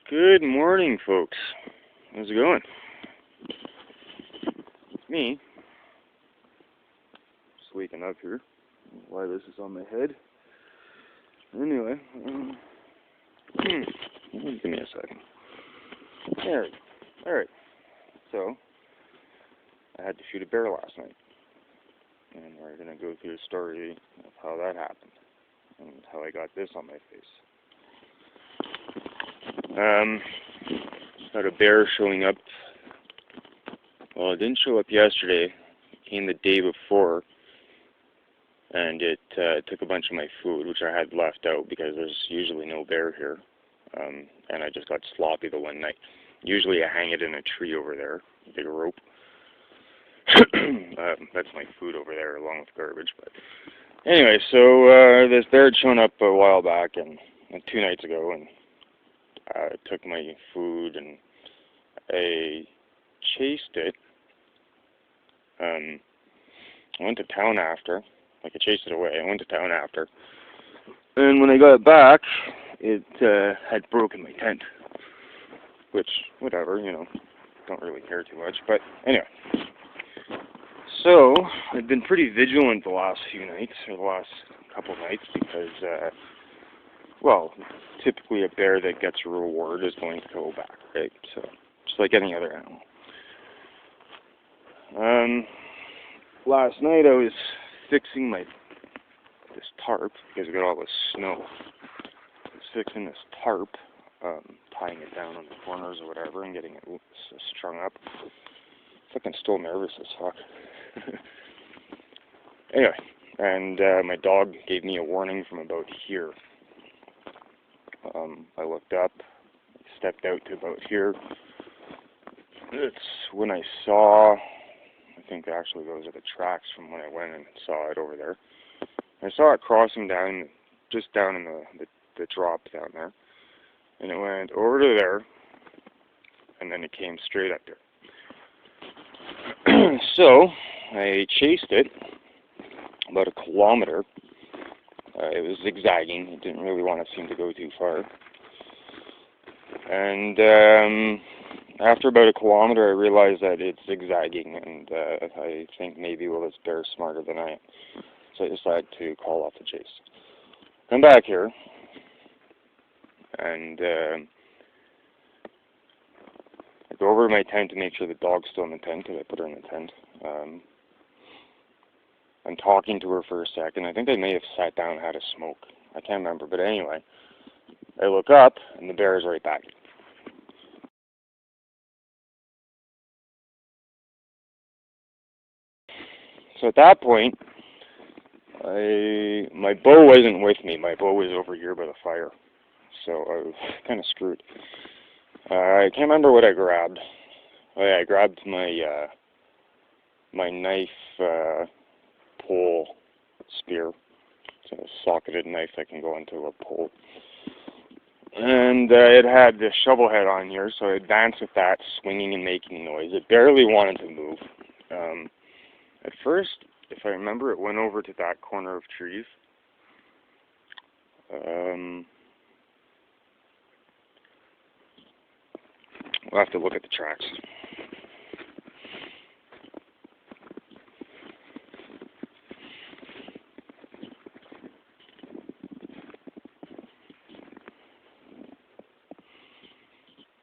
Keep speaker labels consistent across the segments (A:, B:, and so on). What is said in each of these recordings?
A: Good morning, folks. How's it going? It's me. Just waking up here. Why this is on my head. Anyway, give me a second. There. Alright. So, I had to shoot a bear last night. And we're going to go through the story of how that happened. And how I got this on my face. Had a bear showing up. Well, it didn't show up yesterday. It came the day before, and it took a bunch of my food, which I had left out because there's usually no bear here. And I just got sloppy the one night. Usually I hang it in a tree over there, a big rope. That's my food over there along with garbage. But anyway, so this bear had shown up a while back, and 2 nights ago, and took my food, and I chased it. I went to town after. Like, I chased it away. I went to town after. And when I got back, it had broken my tent. Which, whatever, don't really care too much. But anyway. So, I've been pretty vigilant the last few nights, or the last couple nights, because, well, typically a bear that gets a reward is going to go back, right? So, just like any other animal. Last night I was fixing this tarp, because we got all this snow. I was fixing this tarp, tying it down on the corners or whatever, and getting it strung up. Fucking still nervous as fuck. Anyway, and my dog gave me a warning from about here. I looked up, stepped out to about here. It's when I saw, I think actually those are the tracks from when I went and saw it over there. I saw it crossing down, just down in the drop down there. And it went over to there, and then it came straight up there. So, I chased it about 1 kilometer. It was zigzagging. It didn't really want to seem to go too far. And after about 1 kilometer, I realized that it's zigzagging, and I think maybe, well, this bear's smarter than I am. So I decided to call off the chase. Come back here, and I go over to my tent to make sure the dog's still in the tent, because I put her in the tent. I'm talking to her for a second. I think I may have sat down and had a smoke. I can't remember, but anyway, I look up, and the bear is right back. So at that point, my bow wasn't with me. My bow was over here by the fire. So I was kind of screwed. I can't remember what I grabbed. Oh yeah, I grabbed my my knife pole spear. It's a socketed knife that can go into a pole. And it had the shovel head on here, so I advanced with that, swinging and making noise. It barely wanted to move. At first, if I remember, it went over to that corner of trees. We'll have to look at the tracks.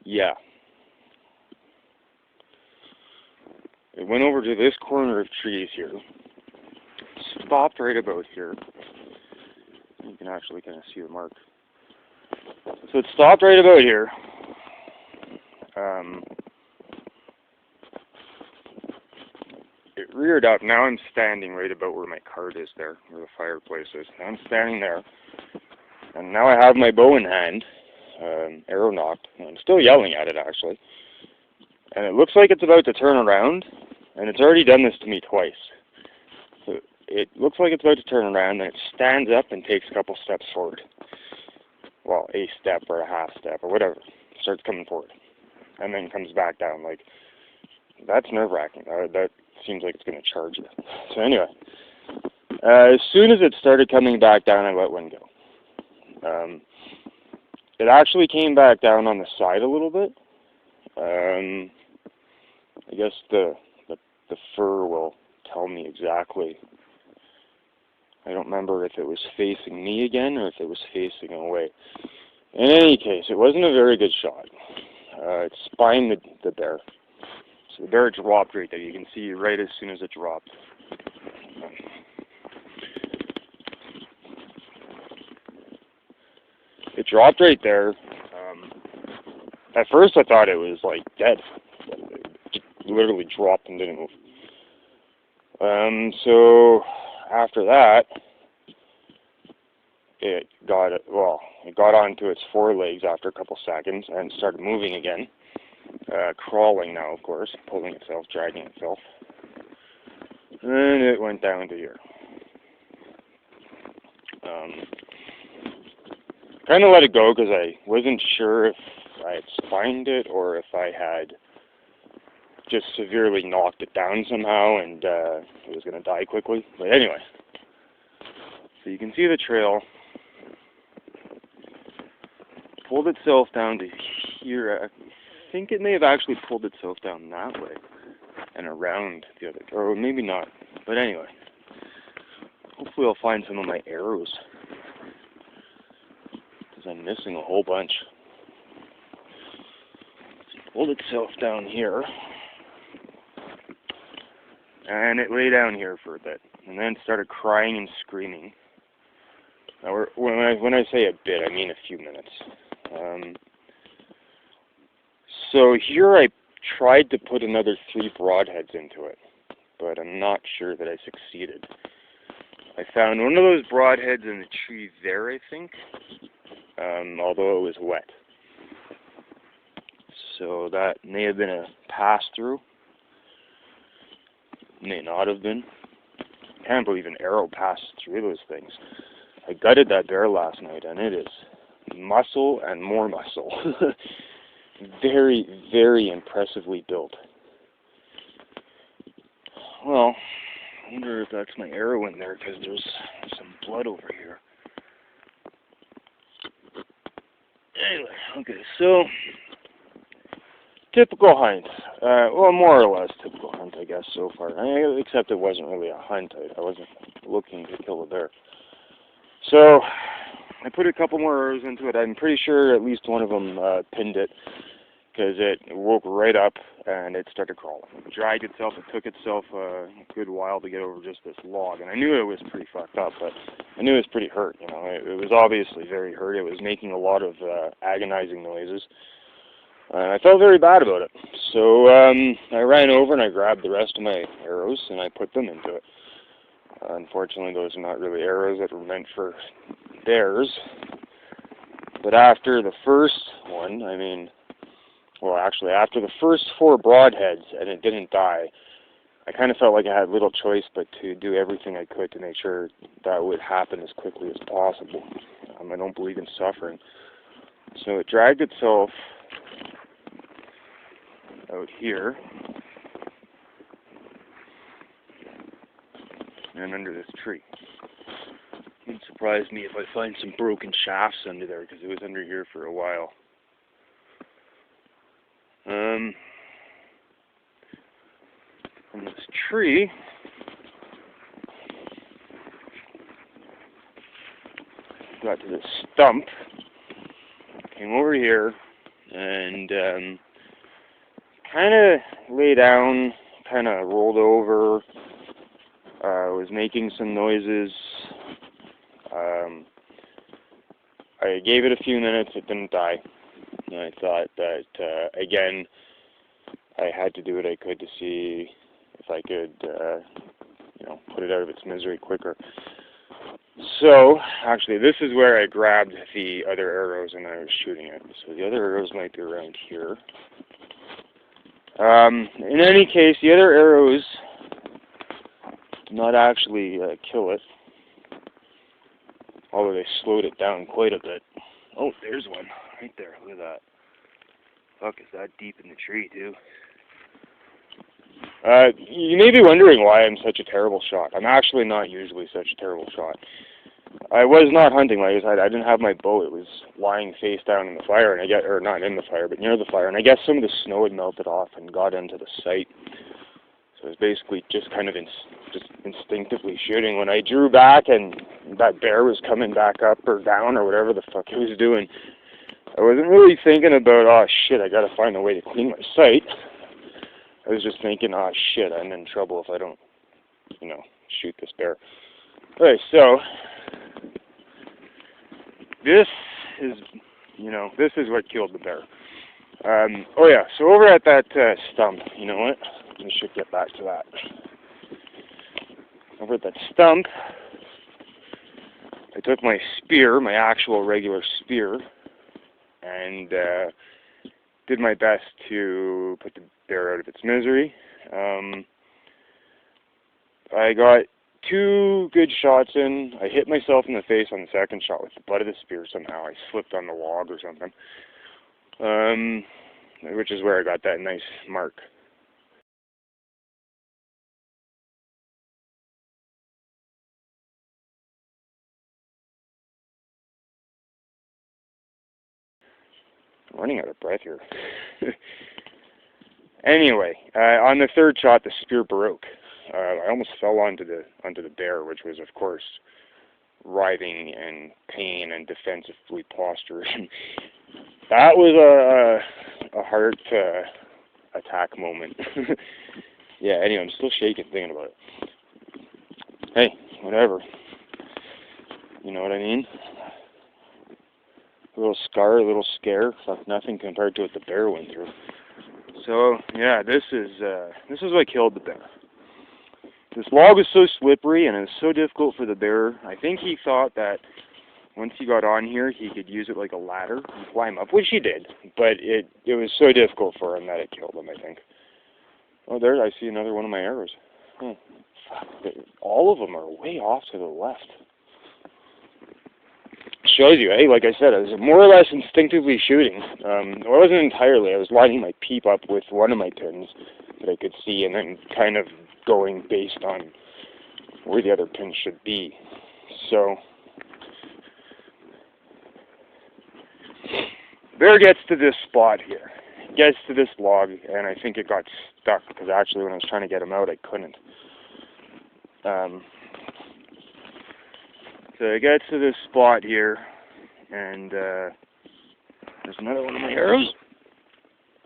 A: Yeah. It went over to this corner of trees here. Stopped right about here. You can actually kind of see the mark. So it stopped right about here. It reared up. Now I'm standing right about where my cart is there, where the fireplace is. Now I'm standing there. And now I have my bow in hand, arrow nocked. I'm still yelling at it, actually. And it looks like it's about to turn around, and it's already done this to me twice. So it looks like it's about to turn around, and it stands up and takes a couple steps forward. Well, a step or a half step or whatever. Starts coming forward. And then comes back down. Like, that's nerve-wracking. That seems like it's going to charge you. So anyway, as soon as it started coming back down, I let one go. it actually came back down on the side a little bit. I guess the fur will tell me exactly. I don't remember if it was facing me again or if it was facing away. In any case, it wasn't a very good shot. It spined the bear. So the bear dropped right there. You can see right as soon as it dropped. It dropped right there. At first I thought it was like dead. It literally dropped and didn't move. So after that, it got onto its forelegs after a couple seconds and started moving again. Crawling now, of course, pulling itself, dragging itself. And it went down to here. Kind of let it go because I wasn't sure if I had spined it or if I had just severely knocked it down somehow and it was going to die quickly. But anyway, so you can see the trail. Pulled itself down to here. I think it may have actually pulled itself down that way and around the other, or maybe not. But anyway, hopefully I'll find some of my arrows because I'm missing a whole bunch. So it pulled itself down here, and it lay down here for a bit, and then started crying and screaming. Now, when I say a bit, I mean a few minutes. So here I tried to put another 3 broadheads into it, but I'm not sure that I succeeded. I found one of those broadheads in the tree there, I think, although it was wet. So that may have been a pass-through. May not have been. I can't believe an arrow passed through those things. I gutted that bear last night, and it is muscle and more muscle. Very, very impressively built. Well, I wonder if that's my arrow in there, because there's some blood over here. Anyway, okay, so, typical hunt. Well, more or less typical hunt, I guess, so far. Except it wasn't really a hunt. I wasn't looking to kill a bear. So, I put a couple more arrows into it. I'm pretty sure at least one of them pinned it, because it woke right up and it started crawling. It dragged itself. It took itself a good while to get over just this log, and I knew it was pretty fucked up, but I knew it was pretty hurt. You know, it was obviously very hurt. It was making a lot of agonizing noises, and I felt very bad about it. So I ran over and I grabbed the rest of my arrows and I put them into it. Unfortunately, those are not really arrows that were meant for bears. But after the first one, actually after the first 4 broadheads and it didn't die, I kind of felt like I had little choice but to do everything I could to make sure that would happen as quickly as possible. I don't believe in suffering. So it dragged itself out here and under this tree. It wouldn't surprise me if I find some broken shafts under there, because it was under here for a while. From this tree, got to this stump, came over here, and kind of lay down, kind of rolled over, was making some noises. I gave it a few minutes, it didn't die. And I thought that, again, I had to do what I could to see if I could, put it out of its misery quicker. So, actually, this is where I grabbed the other arrows and I was shooting it. So the other arrows might be around here. In any case, the other arrows did not actually kill it, although they slowed it down quite a bit. Oh, there's one right there. Look at that. Fuck, is that deep in the tree, too? You may be wondering why I'm such a terrible shot. I'm actually not usually such a terrible shot. I was not hunting, like I said. I didn't have my bow. It was lying face down in the fire, and or not in the fire, but near the fire. And I guess some of the snow had melted off and got into the sight. So it was basically just kind of just instinctively shooting. When I drew back and that bear was coming back up or down or whatever the fuck it was doing, I wasn't really thinking about, oh shit, I gotta find a way to clean my sight. I was just thinking, oh shit, I'm in trouble if I don't, shoot this bear. Okay, so this is, this is what killed the bear. Oh yeah, so over at that stump, you know what? We should get back to that. Over at that stump, I took my spear, my actual regular spear, and did my best to put the bear out of its misery. I got 2 good shots in. I hit myself in the face on the second shot with the butt of the spear somehow. I slipped on the log or something, which is where I got that nice mark. I'm running out of breath here. Anyway, on the third shot, the spear broke. I almost fell onto the bear, which was, of course, writhing in pain and defensively postured. That was a heart attack moment. Yeah. Anyway, I'm still shaking thinking about it. Hey, whatever. You know what I mean? A little scar, a little scare, fuck nothing compared to what the bear went through. So yeah, this is what killed the bear. This log was so slippery and it was so difficult for the bear. I think he thought that once he got on here, he could use it like a ladder and climb up, which he did. But it was so difficult for him that it killed him, I think. Oh, there, I see another one of my arrows. Fuck, all of them are way off to the left. Shows you, like I said, I was more or less instinctively shooting. It wasn't entirely. I was lining my peep up with one of my pins that I could see, and then kind of going based on where the other pin should be. So, bear gets to this spot here. Gets to this log, and I think it got stuck, because actually when I was trying to get him out, I couldn't. So it gets to this spot here, and there's another one of my arrows.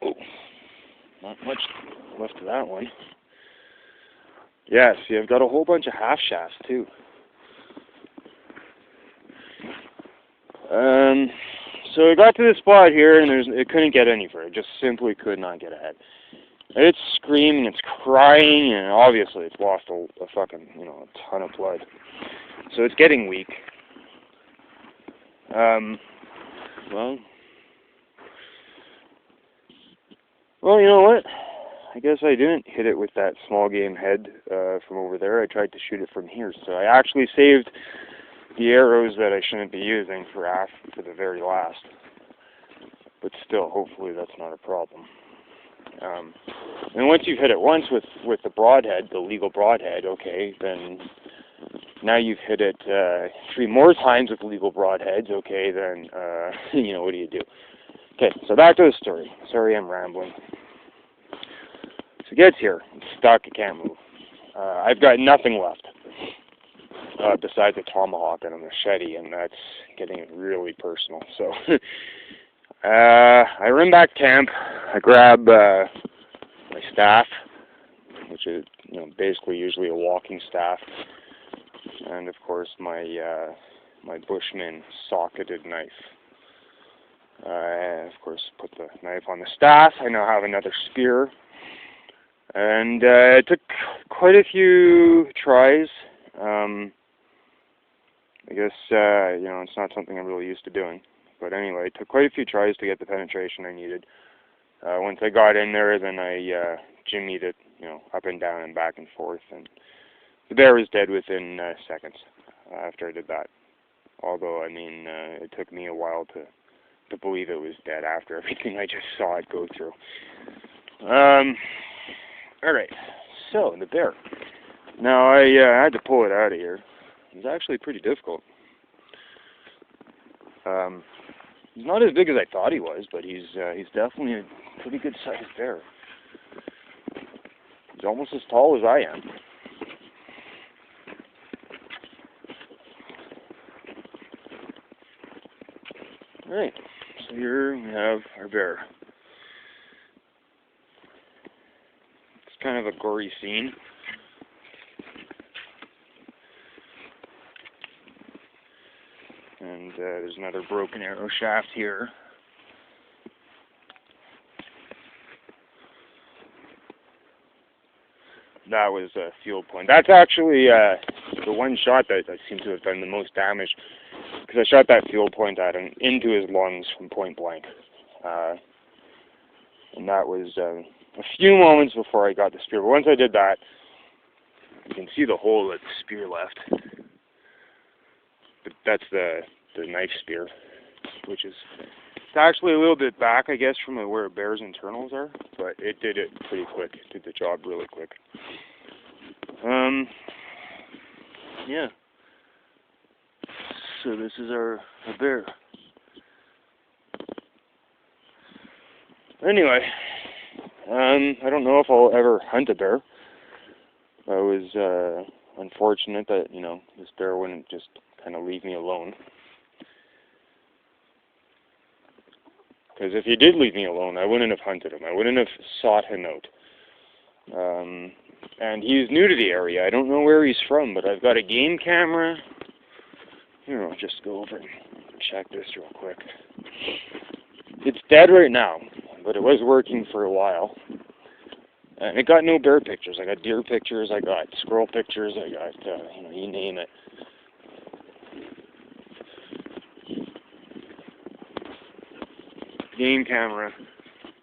A: Oh, not much left of that one. Yeah, see, I've got a whole bunch of half shafts too. So I got to this spot here, and it couldn't get any further. It just simply could not get ahead. It's screaming, it's crying, and obviously it's lost a fucking, a ton of blood. So it's getting weak. Well, you know what? I guess I didn't hit it with that small game head from over there. I tried to shoot it from here. So I actually saved the arrows that I shouldn't be using for the very last. But still, hopefully that's not a problem. And once you've hit it once with the broadhead, the legal broadhead, okay, then now you've hit it 3 more times with legal broadheads, okay, then, what do you do? Okay, so back to the story. Sorry I'm rambling. So it gets here. It's stuck. It can't move. I've got nothing left besides a tomahawk and a machete, and that's getting really personal. So I run back to camp. I grab my staff, which is basically usually a walking staff, and of course my Bushman socketed knife. Of course, put the knife on the staff. I now have another spear, and it took quite a few tries. I guess it's not something I'm really used to doing. But anyway, it took quite a few tries to get the penetration I needed. Once I got in there, then I jimmied it, up and down and back and forth, and the bear was dead within seconds after I did that. Although, it took me a while to believe it was dead after everything I just saw it go through. Alright, so the bear. Now, I had to pull it out of here. It was actually pretty difficult. He's not as big as I thought he was, but he's definitely a pretty good sized bear. He's almost as tall as I am. Alright, so here we have our bear. It's kind of a gory scene. And there's another broken arrow shaft here. That was a field point. That's actually the one shot that I seem to have done the most damage, because I shot that field point at him into his lungs from point blank. And that was a few moments before I got the spear. But once I did that, you can see the hole that the spear left. But that's the knife spear, which is it's actually a little bit back, I guess, from where a bear's internals are, but it did it pretty quick. It did the job really quick. Yeah. So this is our bear. Anyway, I don't know if I'll ever hunt a bear. I was unfortunate that, you know, this bear wouldn't just kind of leave me alone. Because if he did leave me alone, I wouldn't have hunted him. I wouldn't have sought him out. And he's new to the area. I don't know where he's from, but I've got a game camera. Here, I'll just go over and check this real quick. It's dead right now, but it was working for a while. And it got no bear pictures. I got deer pictures, I got squirrel pictures, I got, you know, you name it. Game camera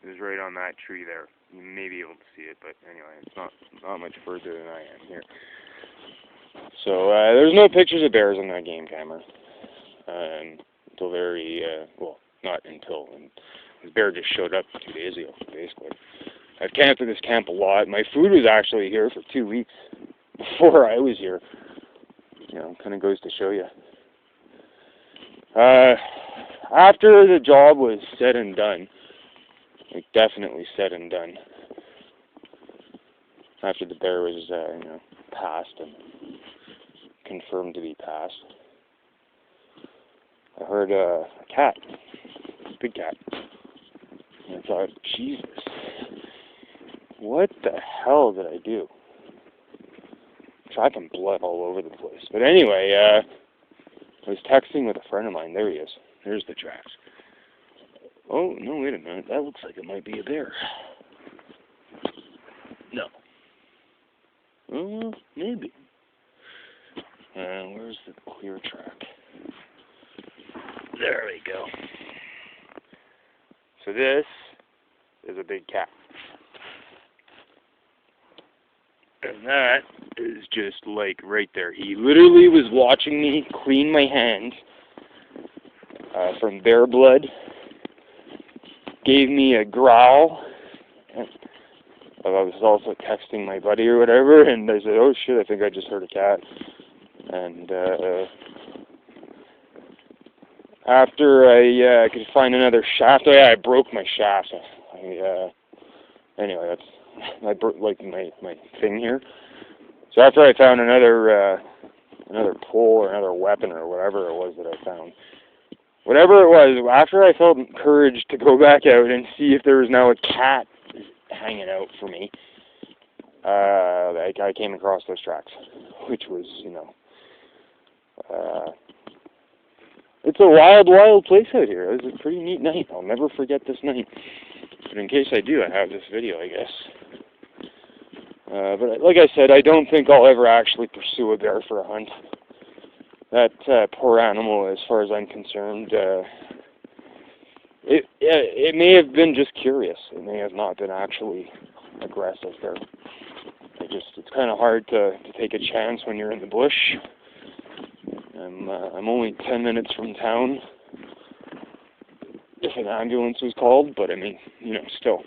A: is right on that tree there. You may be able to see it, but anyway, it's not much further than I am here. So there's no pictures of bears on that game camera until very well, not until, and this bear just showed up 2 days ago, basically. I've camped at this camp a lot. My food was actually here for 2 weeks before I was here. You know, kind of goes to show you. After the job was said and done, like definitely said and done, after the bear was, you know, passed and confirmed to be passed, I heard a cat, a big cat, and I thought, Jesus, what the hell did I do? Tracking blood all over the place. But anyway, I was texting with a friend of mine. There he is. There's the tracks. Oh, no, wait a minute. That looks like it might be a bear. No. Oh, maybe. Where's the clear track? There we go. So this is a big cat. And that is just like right there. He literally was watching me clean my hands from bear blood. Gave me a growl. I was also texting my buddy or whatever, and I said, "Oh shit, I think I just heard a cat." And after I could find another shaft, oh yeah, I broke my shaft. Anyway, I broke like my thing here. So after I found another pole or another weapon or whatever it was that I found, whatever it was, after I felt encouraged to go back out and see if there was now a cat hanging out for me, I came across those tracks, which was, you know, it's a wild, wild place out here. It was a pretty neat night. I'll never forget this night. But in case I do, I have this video, I guess. But like I said, I don't think I'll ever actually pursue a bear for a hunt. That poor animal, as far as I'm concerned, it may have been just curious. It may have not been actually aggressive there. It's kind of hard to take a chance when you're in the bush. I'm only 10 minutes from town, if an ambulance was called, but I mean, you know, still.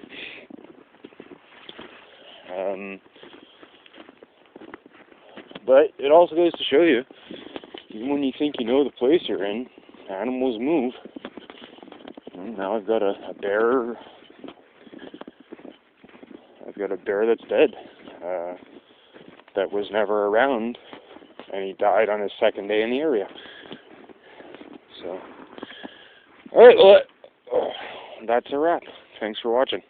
A: But it also goes to show you, even when you think you know the place you're in, animals move. And now I've got a bear. I've got a bear that's dead. That was never around, and he died on his second day in the area. So, alright, well, that's a wrap. Thanks for watching.